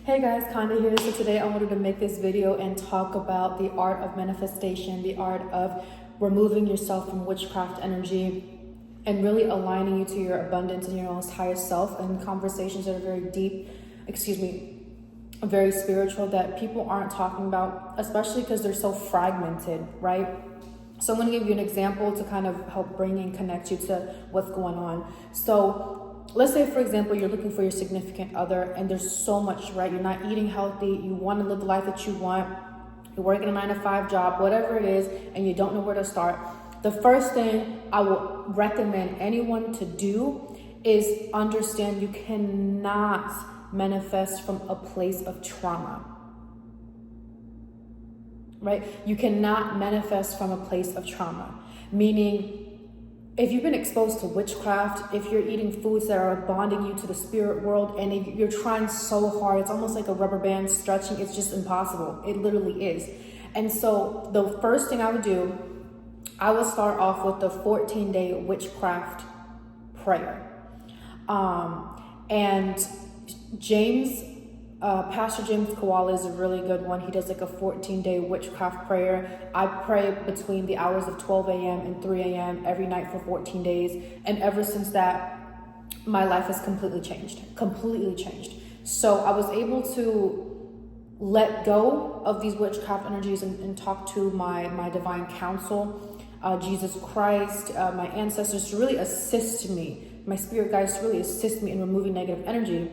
Hey guys, Conda here. So today I wanted to make this video and talk about the art of manifestation, the art of removing yourself from witchcraft energy and really aligning you to your abundance and your most highest self, and conversations that are very deep, very spiritual, that people aren't talking about, especially because they're so fragmented, right? So I'm going to give you an example to kind of help bring and connect you to what's going on. So let's say, for example, you're looking for your significant other and there's so much, right? You're not eating healthy. You want to live the life that you want. You're working a 9-to-5 job, whatever it is, and you don't know where to start. The first thing I will recommend anyone to do is understand you cannot manifest from a place of trauma, right? You cannot manifest from a place of trauma, meaning if you've been exposed to witchcraft, if you're eating foods that are bonding you to the spirit world, and if you're trying so hard, it's almost like a rubber band stretching, it's just impossible. It literally is. And so the first thing I would do, I would start off with the 14-day witchcraft prayer. And Pastor James Koala is a really good one. He does like a 14-day witchcraft prayer. I pray between the hours of 12 a.m. and 3 a.m. every night for 14 days. And ever since that, my life has completely changed. So I was able to let go of these witchcraft energies and talk to my divine counsel, Jesus Christ, my ancestors, to really assist me, my spirit guides, to really assist me in removing negative energy.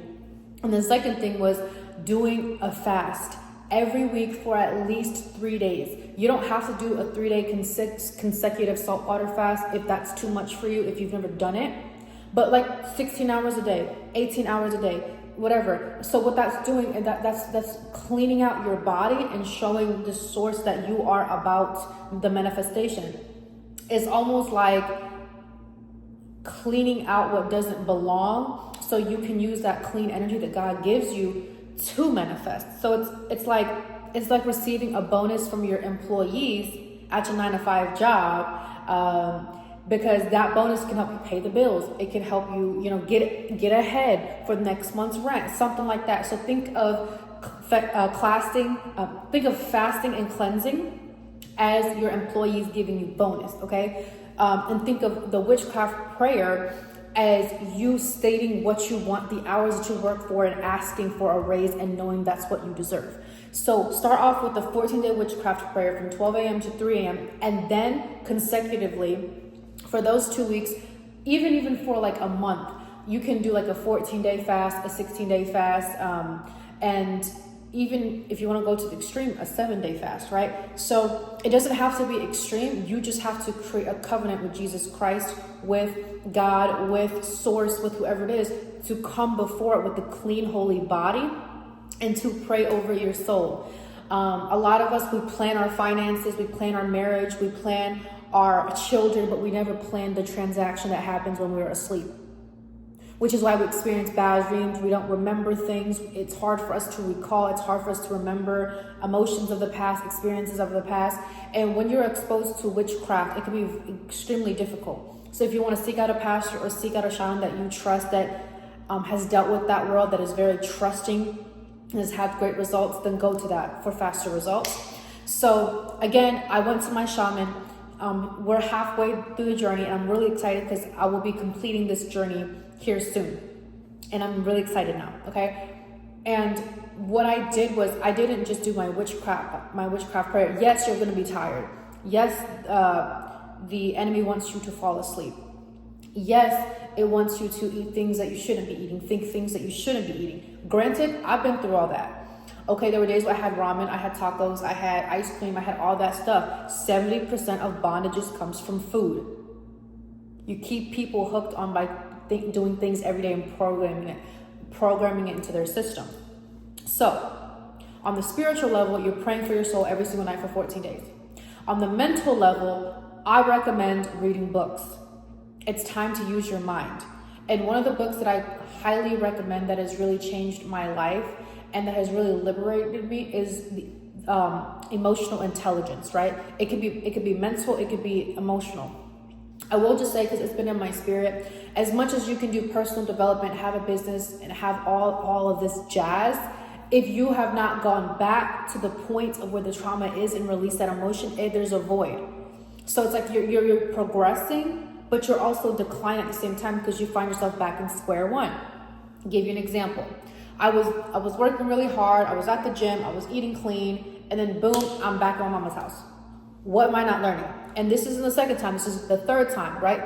And the second thing was doing a fast every week for at least 3 days. You don't have to do a 3-day consecutive saltwater fast if that's too much for you, if you've never done it. But like 16 hours a day, 18 hours a day, whatever. So what that's doing, and that's cleaning out your body and showing the source that you are about the manifestation. It's almost like cleaning out what doesn't belong, so you can use that clean energy that God gives you to manifest. So it's like receiving a bonus from your employees at your 9-to-5 job, because that bonus can help you pay the bills. It can help you, get ahead for the next month's rent, something like that. So think of fasting and cleansing as your employees giving you bonus, okay? And think of the witchcraft prayer as you stating what you want, the hours that you work for, and asking for a raise and knowing that's what you deserve. So start off with the 14-day witchcraft prayer from 12 a.m. to 3 a.m. and then consecutively for those 2 weeks, even for like a month, you can do like a 14-day fast, a 16-day fast, and even if you want to go to the extreme, a 7-day fast, right? So it doesn't have to be extreme. You just have to create a covenant with Jesus Christ, with God, with source, with whoever it is, to come before it with the clean, holy body and to pray over your soul. A lot of us, we plan our finances, we plan our marriage, we plan our children, but we never plan the transaction that happens when we're asleep, which is why we experience bad dreams. We don't remember things. It's hard for us to recall. It's hard for us to remember emotions of the past, experiences of the past. And when you're exposed to witchcraft, it can be extremely difficult. So if you want to seek out a pastor or seek out a shaman that you trust, that has dealt with that world, that is very trusting and has had great results, then go to that for faster results. So again, I went to my shaman. We're halfway through the journey, and I'm really excited because I will be completing this journey here soon, and I'm really excited now, okay? And what I did was, I didn't just do my witchcraft prayer. Yes, you're gonna be tired. Yes, the enemy wants you to fall asleep. Yes, it wants you to eat things that you shouldn't be eating, think things that you shouldn't be eating. Granted, I've been through all that. Okay, there were days where I had ramen, I had tacos, I had ice cream, I had all that stuff. 70% of bondages comes from food. You keep people hooked on by doing things every day and programming it into their system. So on the spiritual level, you're praying for your soul every single night for 14 days. On the mental level, I recommend reading books. It's time to use your mind. And one of the books that I highly recommend that has really changed my life and that has really liberated me is the emotional intelligence, right? It could be mental, it could be emotional. I will just say, because it's been in my spirit, as much as you can do personal development, have a business, and have all of this jazz, if you have not gone back to the point of where the trauma is and release that emotion, there's a void. So it's like you're progressing, but you're also declining at the same time because you find yourself back in square one. I'll give you an example. I was working really hard. I was at the gym. I was eating clean, and then boom, I'm back at my mama's house. What am I not learning? And this isn't the second time. This is the third time, right?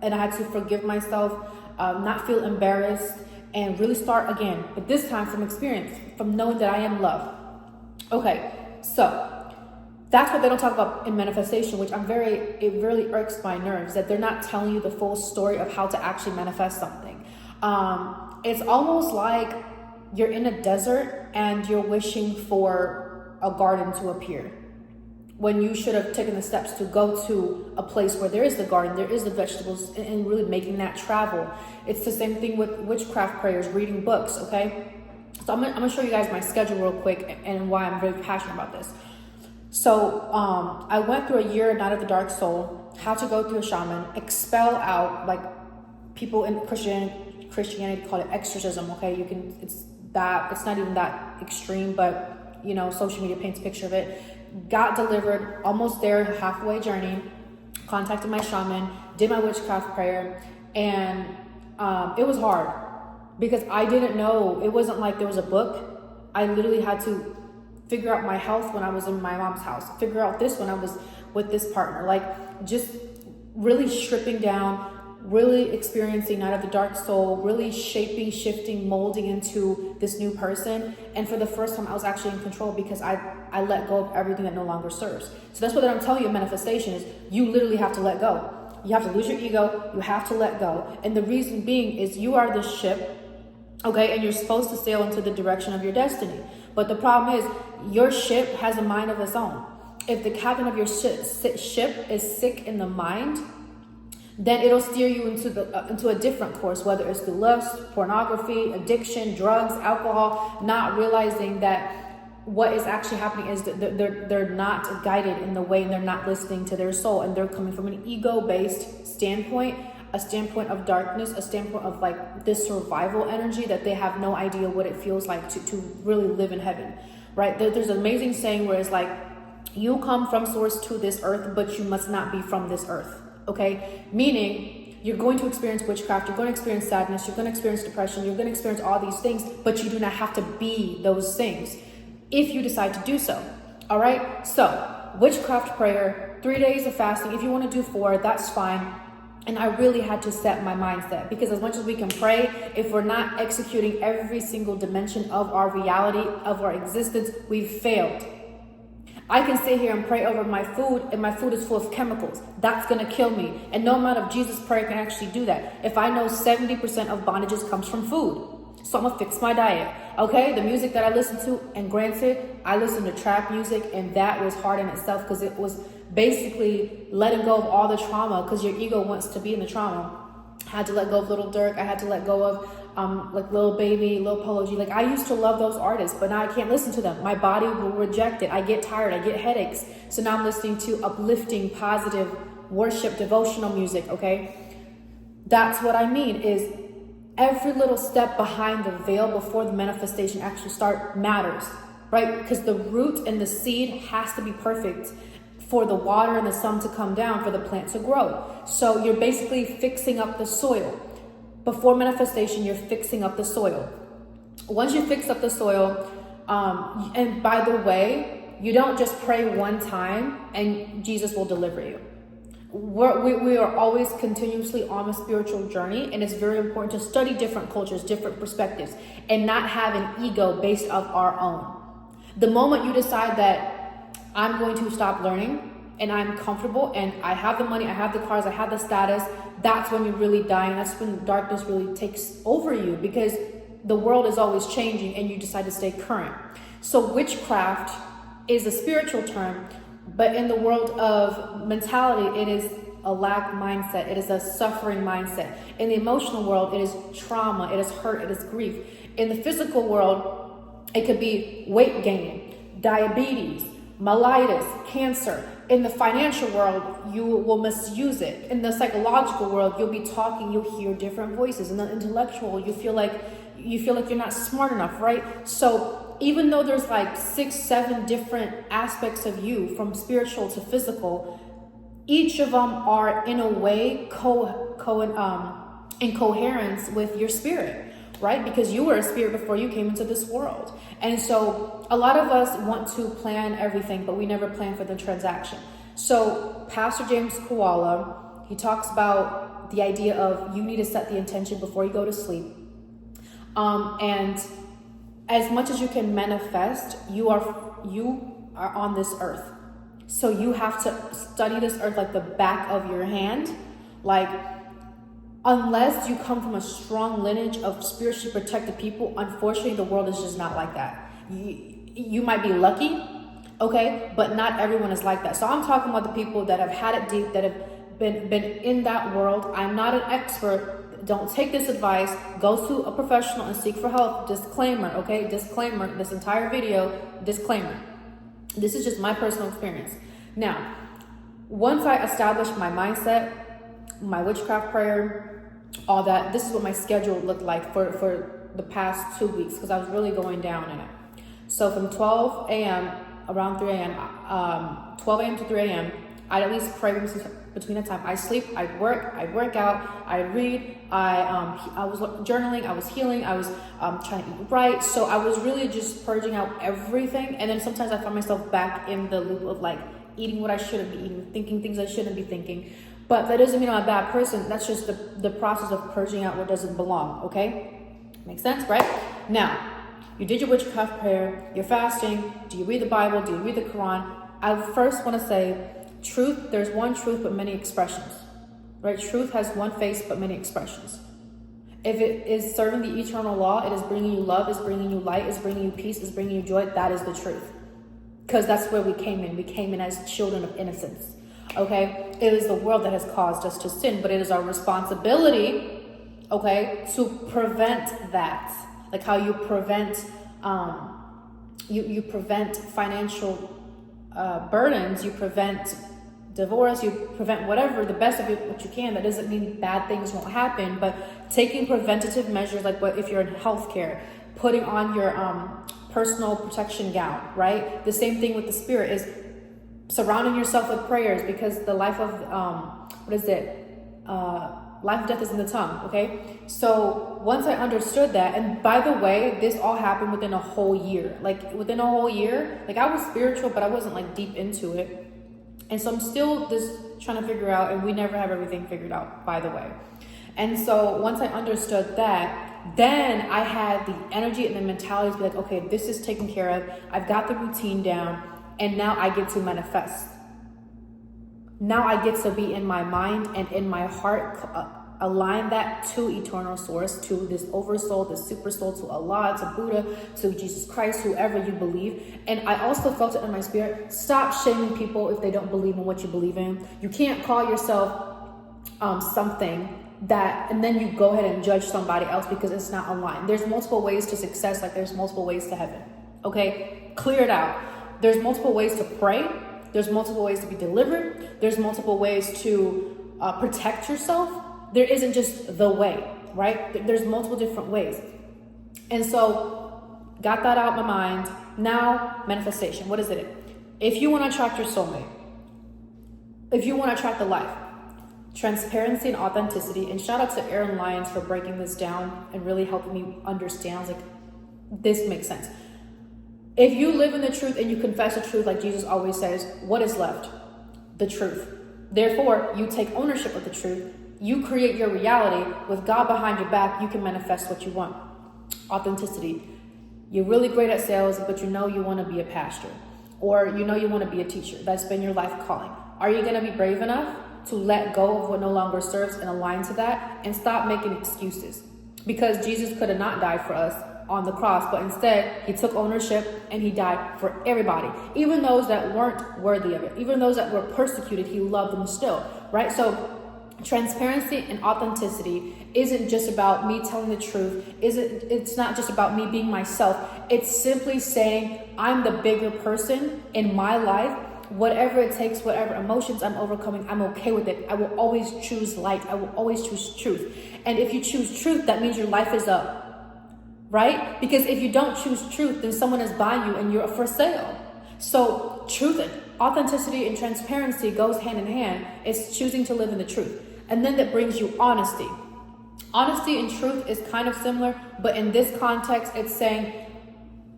And I had to forgive myself, not feel embarrassed, and really start again. But this time from experience, from knowing that I am love. Okay, so that's what they don't talk about in manifestation, which it really irks my nerves, that they're not telling you the full story of how to actually manifest something. It's almost like you're in a desert and you're wishing for a garden to appear, when you should have taken the steps to go to a place where there is the garden, there is the vegetables, and really making that travel. It's the same thing with witchcraft prayers, reading books, okay? So I'm gonna show you guys my schedule real quick and why I'm very passionate about this. So I went through a year, Night of the Dark Soul, how to go through a shaman, expel out, like people in Christianity call it exorcism, okay? It's not even that extreme, but you know, social media paints a picture of it. Got delivered, almost there, halfway journey, contacted my shaman, did my witchcraft prayer, and it was hard because I didn't know. It wasn't like there was a book. I literally had to figure out my health when I was in my mom's house, figure out this when I was with this partner, like just really stripping down, really experiencing Night of the Dark Soul, really shaping, shifting, molding into this new person. And for the first time, I was actually in control because I let go of everything that no longer serves. So that's what I'm telling you, manifestation is you literally have to let go. You have to lose your ego. You have to let go. And the reason being is you are the ship, okay? And you're supposed to sail into the direction of your destiny. But the problem is your ship has a mind of its own. If the captain of your ship is sick in the mind, then it'll steer you into a different course, whether it's through lust, pornography, addiction, drugs, alcohol, not realizing that what is actually happening is that they're not guided in the way, and they're not listening to their soul, and they're coming from an ego-based standpoint, a standpoint of darkness, a standpoint of like this survival energy that they have no idea what it feels like to really live in heaven, right? There's an amazing saying where it's like, you come from source to this earth, but you must not be from this earth. Okay, meaning you're going to experience witchcraft, you're going to experience sadness, you're going to experience depression, you're going to experience all these things, but you do not have to be those things if you decide to do so. All right, so witchcraft prayer, 3 days of fasting. If you want to do 4, that's fine. And I really had to set my mindset, because as much as we can pray, if we're not executing every single dimension of our reality, of our existence, we've failed. I can sit here and pray over my food, and my food is full of chemicals. That's going to kill me. And no amount of Jesus prayer can actually do that. If I know 70% of bondages comes from food, so I'm going to fix my diet. Okay, the music that I listen to, and granted, I listen to trap music, and that was hard in itself because it was basically letting go of all the trauma, because your ego wants to be in the trauma. I had to let go of Little Durk. I had to let go of like Lil Baby, Lil Polo G. Like, I used to love those artists, but now I can't listen to them. My body will reject it. I get tired. I get headaches. So now I'm listening to uplifting, positive worship, devotional music. Okay, that's what I mean. Is every little step behind the veil before the manifestation actually start matters, right? Because the root and the seed has to be perfect for the water and the sun to come down, for the plant to grow. So you're basically fixing up the soil. Before manifestation, you're fixing up the soil. Once you fix up the soil, and by the way, you don't just pray one time and Jesus will deliver you. We are always continuously on a spiritual journey, and it's very important to study different cultures, different perspectives, and not have an ego based off our own. The moment you decide that I'm going to stop learning and I'm comfortable and I have the money, I have the cars, I have the status, that's when you really die, and that's when darkness really takes over you, because the world is always changing and you decide to stay current. So witchcraft is a spiritual term, but in the world of mentality, it is a lack mindset. It is a suffering mindset. In the emotional world, it is trauma, it is hurt, it is grief. In the physical world, it could be weight gain, diabetes, mellitus, cancer. In the financial world, you will misuse it. In the psychological world, you'll be talking, you'll hear different voices. In the intellectual, you feel like you're not smart enough, right? So even though there's like 6-7 different aspects of you, from spiritual to physical, each of them are in a way in coherence with your spirit, right? Because you were a spirit before you came into this world. And so a lot of us want to plan everything, but we never plan for the transaction. So Pastor James Koala, he talks about the idea of you need to set the intention before you go to sleep. And as much as you can manifest, you are on this earth. So you have to study this earth like the back of your hand. Like, unless you come from a strong lineage of spiritually protected people, unfortunately, the world is just not like that. You might be lucky, okay, but not everyone is like that. So I'm talking about the people that have had it deep, that have been in that world. I'm not an expert. Don't take this advice. Go to a professional and seek for help. Disclaimer, okay? Disclaimer. This entire video, disclaimer. This is just my personal experience. Now, once I established my mindset, my witchcraft prayer, all that, this is what my schedule looked like for the past 2 weeks, because I was really going down in it. So from 12 a.m. around 3 a.m., 12 a.m. to 3 a.m., I'd at least pray between the time I sleep, I'd work out, I'd read, I was journaling, I was healing, I was trying to eat right. So I was really just purging out everything. And then sometimes I found myself back in the loop of like eating what I shouldn't be eating, thinking things I shouldn't be thinking. But that doesn't mean I'm a bad person. That's just the process of purging out what doesn't belong, okay? Makes sense, right? Now, you did your witchcraft prayer, you're fasting. Do you read the Bible? Do you read the Quran? I first want to say, truth, there's one truth but many expressions, right? Truth has one face but many expressions. If it is serving the eternal law, it is bringing you love, is bringing you light, is bringing you peace, is bringing you joy. That is the truth, because that's where we came in. We came in as children of innocence, okay? It is the world that has caused us to sin, but it is our responsibility, okay, to prevent that. Like how you prevent you prevent financial burdens, you prevent divorce, you prevent whatever, the best of it, what you can. That doesn't mean bad things won't happen, but taking preventative measures, like what if you're in healthcare, putting on your personal protection gown, right? The same thing with the spirit is surrounding yourself with prayers, because the life of life and death is in the tongue, okay? So once I understood that, and by the way, this all happened within a whole year. Like within a whole year, like I was spiritual, but I wasn't like deep into it. And so I'm still just trying to figure out, and we never have everything figured out, by the way. And so once I understood that, then I had the energy and the mentality to be like, okay, this is taken care of. I've got the routine down, and now I get to manifest. Now I get to be in my mind and in my heart, align that to eternal source, to this oversoul, this super soul, to Allah, to Buddha, to Jesus Christ, whoever you believe. And I also felt it in my spirit. Stop shaming people if they don't believe in what you believe in. You can't call yourself something that, and then you go ahead and judge somebody else because it's not online. There's multiple ways to success, like there's multiple ways to heaven. Okay, clear it out. There's multiple ways to pray. There's multiple ways to be delivered. There's multiple ways to protect yourself. There isn't just the way, right? There's multiple different ways. And so got that out of my mind. Now, manifestation. What is it? If you want to attract your soulmate, if you want to attract the life, transparency and authenticity. And shout out to Aaron Lyons for breaking this down and really helping me understand. I was like, this makes sense. If you live in the truth and you confess the truth, like Jesus always says, what is left? The truth. Therefore, you take ownership of the truth. You create your reality. With God behind your back, you can manifest what you want. Authenticity. You're really great at sales, but you know you want to be a pastor, or you know you want to be a teacher. That's been your life calling. Are you going to be brave enough to let go of what no longer serves and align to that, and stop making excuses? Because Jesus could have not died for us on the cross, but instead he took ownership and he died for everybody, even those that weren't worthy of it, even those that were persecuted. He loved them still, right? So transparency and authenticity isn't just about me telling the truth. It's not just about me being myself. It's simply saying I'm the bigger person in my life. Whatever it takes, whatever emotions I'm overcoming, I'm okay with it. I will always choose light. I will always choose truth. And if you choose truth, that means your life is a right? Because if you don't choose truth, then someone is buying you and you're for sale. So truth, authenticity, and transparency goes hand in hand. It's choosing to live in the truth. And then that brings you honesty. Honesty and truth is kind of similar, but in this context, it's saying,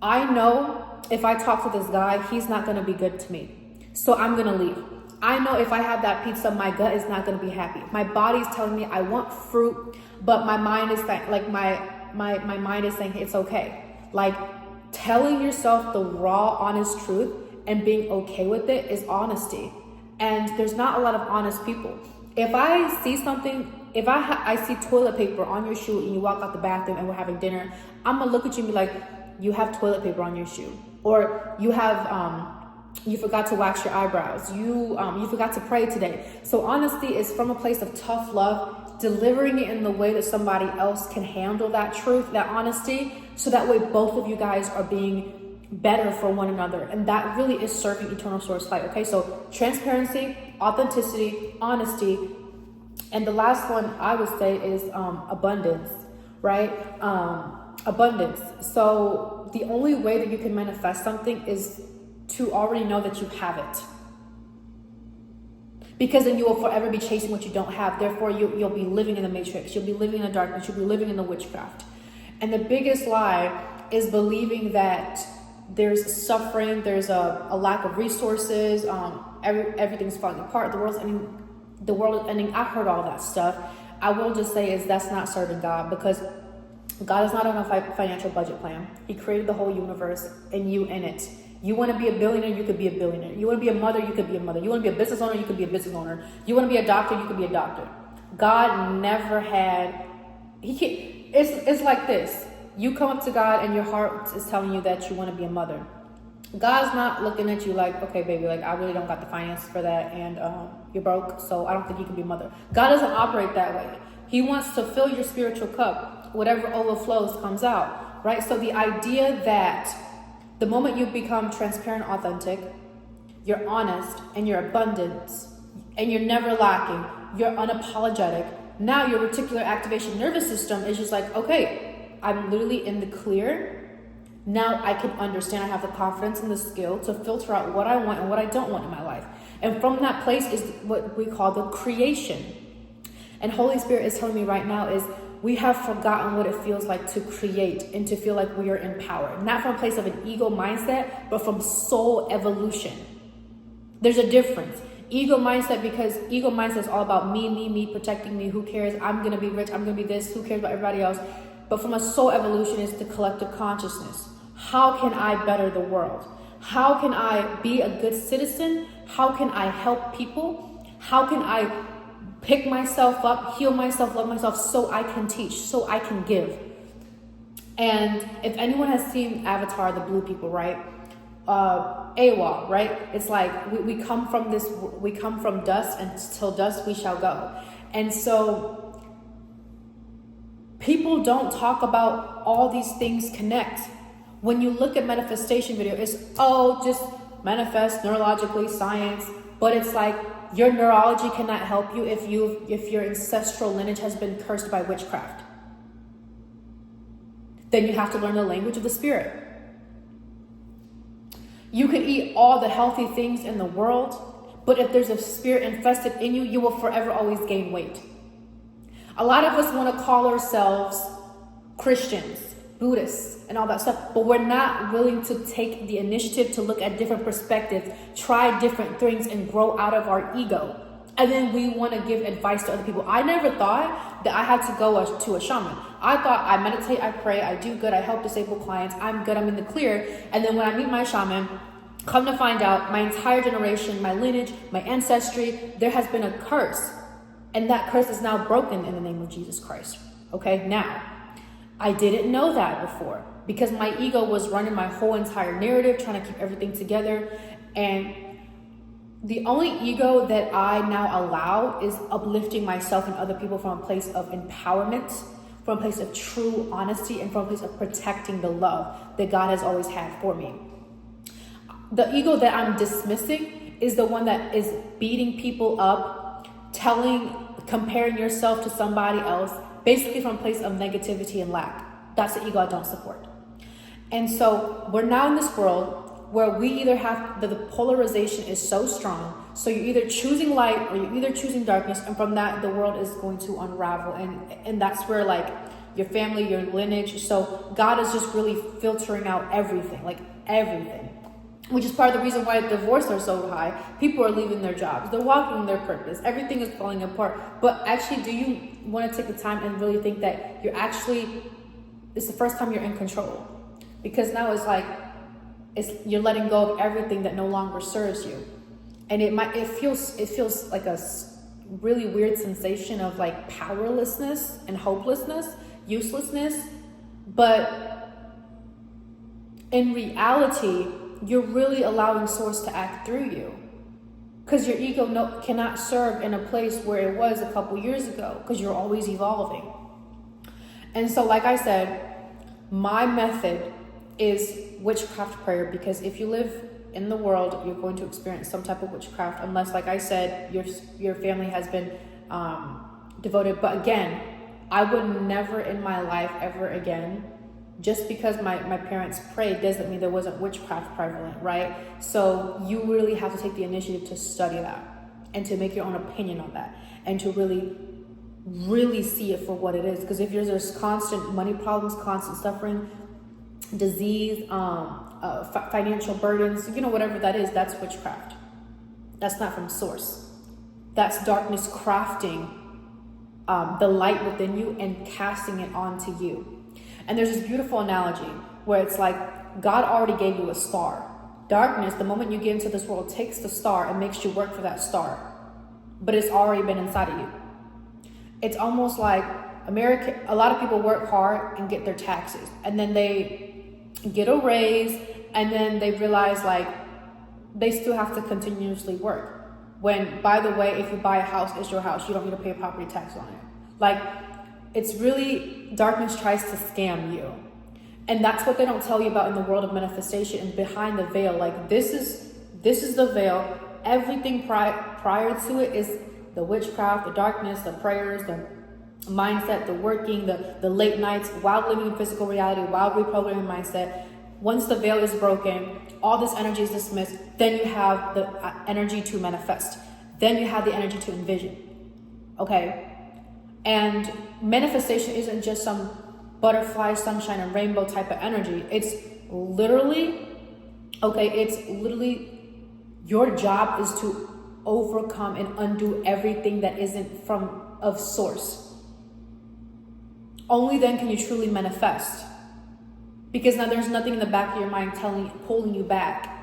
I know if I talk to this guy, he's not going to be good to me. So I'm going to leave. I know if I have that pizza, my gut is not going to be happy. My body's telling me I want fruit, but my mind is like, my mind is saying it's okay. Like, telling yourself the raw, honest truth and being okay with it is honesty. And there's not a lot of honest people. If I see something, if I see toilet paper on your shoe and you walk out the bathroom and we're having dinner, I'm gonna look at you and be like, you have toilet paper on your shoe, or you have you forgot to wax your eyebrows, you forgot to pray today. So honesty is from a place of tough love, delivering it in the way that somebody else can handle that truth, that honesty, so that way both of you guys are being better for one another. And that really is serving eternal source light. Okay, so transparency, authenticity, honesty, and the last one I would say is abundance, right? Abundance. So the only way that you can manifest something is to already know that you have it, because then you will forever be chasing what you don't have. Therefore, you'll be living in the matrix. You'll be living in the darkness. You'll be living in the witchcraft. And the biggest lie is believing that there's suffering, there's a lack of resources, everything's falling apart, the world is ending. I heard all that stuff. I will just say is that's not serving God, because God is not on a financial budget plan. He created the whole universe and you in it. You want to be a billionaire, you could be a billionaire. You want to be a mother, you could be a mother. You want to be a business owner, you could be a business owner. You want to be a doctor, you could be a doctor. God never had, it's like this. You come up to God and your heart is telling you that you want to be a mother. God's not looking at you like, okay, baby, like I really don't got the finances for that, and you're broke, so I don't think you can be a mother. God doesn't operate that way. He wants to fill your spiritual cup. Whatever overflows comes out, right? So the idea that the moment you become transparent, authentic, you're honest, and you're abundant, and you're never lacking, you're unapologetic. Now your reticular activation nervous system is just like, okay, I'm literally in the clear. Now I can understand. I have the confidence and the skill to filter out what I want and what I don't want in my life. And from that place is what we call the creation. And Holy Spirit is telling me right now is we have forgotten what it feels like to create and to feel like we are empowered. Not from a place of an ego mindset, but from soul evolution. There's a difference. Ego mindset, because ego mindset is all about me, protecting me. Who cares? I'm going to be rich. I'm going to be this. Who cares about everybody else? But from a soul evolution is the collective consciousness. How can I better the world? How can I be a good citizen? How can I help people? How can I pick myself up, heal myself, love myself, so I can teach, so I can give? And if anyone has seen Avatar, the blue people, right? AWA, right? It's like we come from dust, and till dust we shall go. And so people don't talk about all these things connect. When you look at manifestation video, it's just manifest neurologically, science, but it's like your neurology cannot help you if your ancestral lineage has been cursed by witchcraft. Then you have to learn the language of the spirit. You can eat all the healthy things in the world, but if there's a spirit infested in you, you will forever always gain weight. A lot of us want to call ourselves Christians, Buddhists, and all that stuff, but we're not willing to take the initiative to look at different perspectives, try different things, and grow out of our ego. And then we want to give advice to other people. I never thought that I had to go to a shaman. I thought I meditate, I pray, I do good, I help disabled clients, I'm good, I'm in the clear. And then when I meet my shaman, come to find out my entire generation, my lineage, my ancestry, there has been a curse. And that curse is now broken in the name of Jesus Christ. Okay, now, I didn't know that before because my ego was running my whole entire narrative, trying to keep everything together. And the only ego that I now allow is uplifting myself and other people from a place of empowerment, from a place of true honesty, and from a place of protecting the love that God has always had for me. The ego that I'm dismissing is the one that is beating people up, comparing yourself to somebody else, basically from a place of negativity and lack. That's the ego I don't support. And so we're now in this world where we either have the polarization is so strong, so you're either choosing light or you're either choosing darkness, and from that the world is going to unravel, and that's where like your family, your lineage. So God is just really filtering out everything, like everything, which is part of the reason why divorce are so high. People are leaving their jobs, they're walking their purpose, everything is falling apart. But actually, do you want to take the time and really think that it's the first time you're in control? Because now it's like you're letting go of everything that no longer serves you, and it feels like a really weird sensation of like powerlessness and hopelessness, uselessness. But in reality, you're really allowing source to act through you, because your ego cannot serve in a place where it was a couple years ago, because you're always evolving. And so, like I said, my method is witchcraft prayer, because if you live in the world, you're going to experience some type of witchcraft, unless, like I said, your family has been devoted. But again, I would never in my life ever again, just because my parents prayed doesn't mean there wasn't witchcraft prevalent, right? So you really have to take the initiative to study that and to make your own opinion on that, and to really see it for what it is. Because if there's constant money problems, constant suffering, disease, financial burdens, whatever that is, that's witchcraft. That's not from source. That's darkness crafting the light within you and casting it onto you. And there's this beautiful analogy where it's like God already gave you a star. Darkness, the moment you get into this world, takes the star and makes you work for that star, but it's already been inside of you. It's almost like a lot of people work hard and get their taxes, and then they get a raise, and then they realize like they still have to continuously work. When, by the way, if you buy a house, it's your house. You don't need to pay property tax on it. Like, it's really, darkness tries to scam you. And that's what they don't tell you about in the world of manifestation and behind the veil. Like, this is the veil. Everything prior to it is the witchcraft, the darkness, the prayers, the mindset, the working, the late nights, while living in physical reality, while reprogramming mindset. Once the veil is broken, all this energy is dismissed, then you have the energy to manifest. Then you have the energy to envision. Okay? And manifestation isn't just some butterfly, sunshine, and rainbow type of energy. It's literally your job is to overcome and undo everything that isn't of source. Only then can you truly manifest. Because now there's nothing in the back of your mind pulling you back.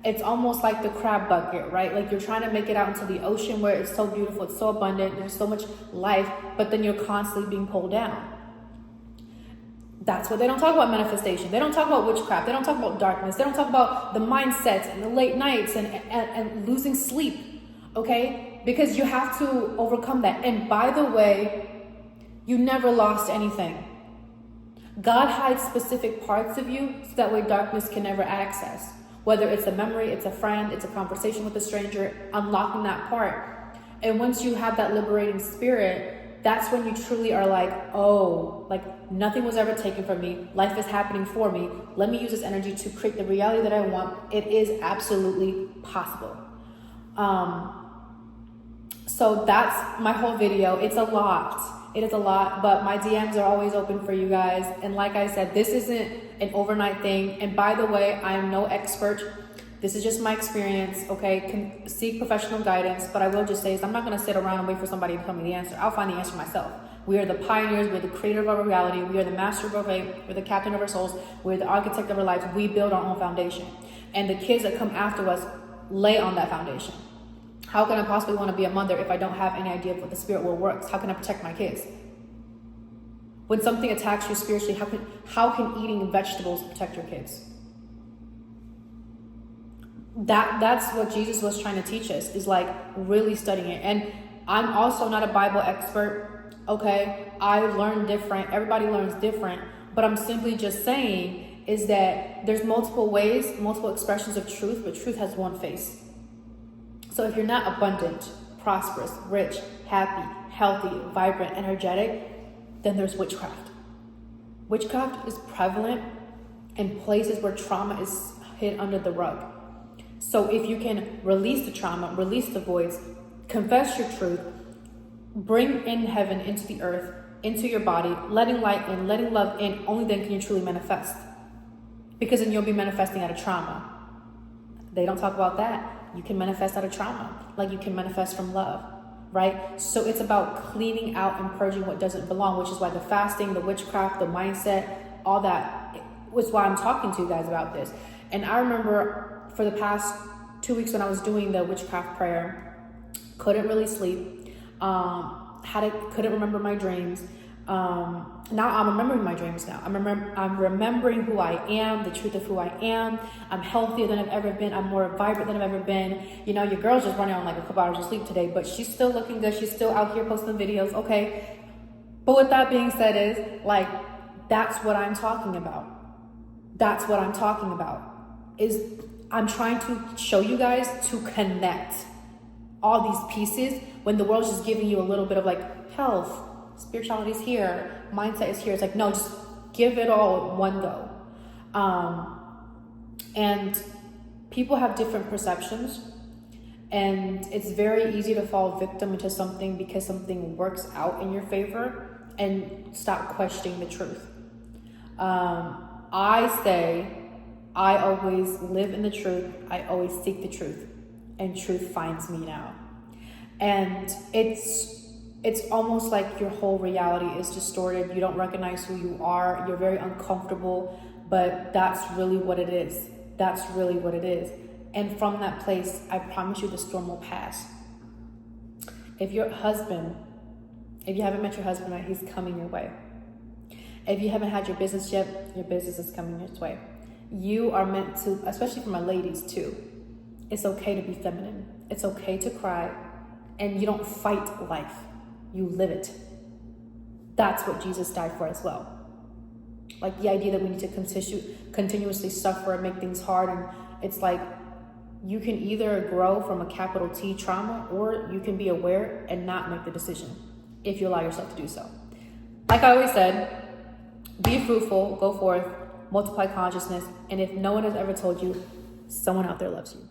It's almost like the crab bucket, right? Like you're trying to make it out into the ocean where it's so beautiful, it's so abundant, there's so much life, but then you're constantly being pulled down. That's what they don't talk about manifestation. They don't talk about witchcraft. They don't talk about darkness. They don't talk about the mindsets and the late nights and losing sleep, okay? Because you have to overcome that. And by the way, you never lost anything. God hides specific parts of you so that way darkness can never access. Whether it's a memory, it's a friend, it's a conversation with a stranger, unlocking that part. And once you have that liberating spirit, that's when you truly are like, oh, like nothing was ever taken from me. Life is happening for me. Let me use this energy to create the reality that I want. It is absolutely possible. So that's my whole video. It's a lot. It is a lot, but my DMs are always open for you guys. And like I said, this isn't an overnight thing. And by the way, I am no expert. This is just my experience, okay? Can seek professional guidance, but I will just say is I'm not gonna sit around and wait for somebody to tell me the answer. I'll find the answer myself. We are the pioneers, we're the creator of our reality, we are the master of our fate, we're the captain of our souls, we're the architect of our lives. We build our own foundation. And the kids that come after us lay on that foundation. How can I possibly want to be a mother if I don't have any idea of what the spirit world works? How can I protect my kids? When something attacks you spiritually, how can eating vegetables protect your kids? That's what Jesus was trying to teach us, is like really studying it. And I'm also not a Bible expert, okay? I learn different. Everybody learns different. But I'm simply just saying is that there's multiple ways, multiple expressions of truth, but truth has one face. So if you're not abundant, prosperous, rich, happy, healthy, vibrant, energetic, then there's witchcraft. Witchcraft is prevalent in places where trauma is hid under the rug. So if you can release the trauma, release the voids, confess your truth, bring in heaven into the earth, into your body, letting light in, letting love in, only then can you truly manifest. Because then you'll be manifesting out of trauma. They don't talk about that. You can manifest out of trauma, like you can manifest from love, right? So it's about cleaning out and purging what doesn't belong, which is why the fasting, the witchcraft, the mindset, all that was why I'm talking to you guys about this. And I remember for the past 2 weeks when I was doing the witchcraft prayer, couldn't really sleep, couldn't remember my dreams. Now I'm remembering my dreams now. I'm remembering who I am, the truth of who I am. I'm healthier than I've ever been. I'm more vibrant than I've ever been. You know, your girl's just running on like a couple hours of sleep today, but she's still looking good. She's still out here posting videos. Okay. But with that being said is like, that's what I'm talking about. That's what I'm talking about is I'm trying to show you guys to connect all these pieces when the world's just giving you a little bit of like health, spirituality is here, mindset is here. It's like, no, just give it all at one go. And people have different perceptions, and it's very easy to fall victim into something because something works out in your favor and stop questioning the truth. I say, I always live in the truth. I always seek the truth, and truth finds me now. And it's almost like your whole reality is distorted. You don't recognize who you are. You're very uncomfortable, but that's really what it is. That's really what it is. And from that place, I promise you the storm will pass. If you haven't met your husband yet, he's coming your way. If you haven't had your business yet, your business is coming your way. You are meant to, especially for my ladies too, it's okay to be feminine. It's okay to cry. And you don't fight life. You live it. That's what Jesus died for as well. Like the idea that we need to continuously suffer and make things hard. And it's like, you can either grow from a capital T trauma, or you can be aware and not make the decision if you allow yourself to do so. Like I always said, be fruitful, go forth, multiply consciousness. And if no one has ever told you, someone out there loves you.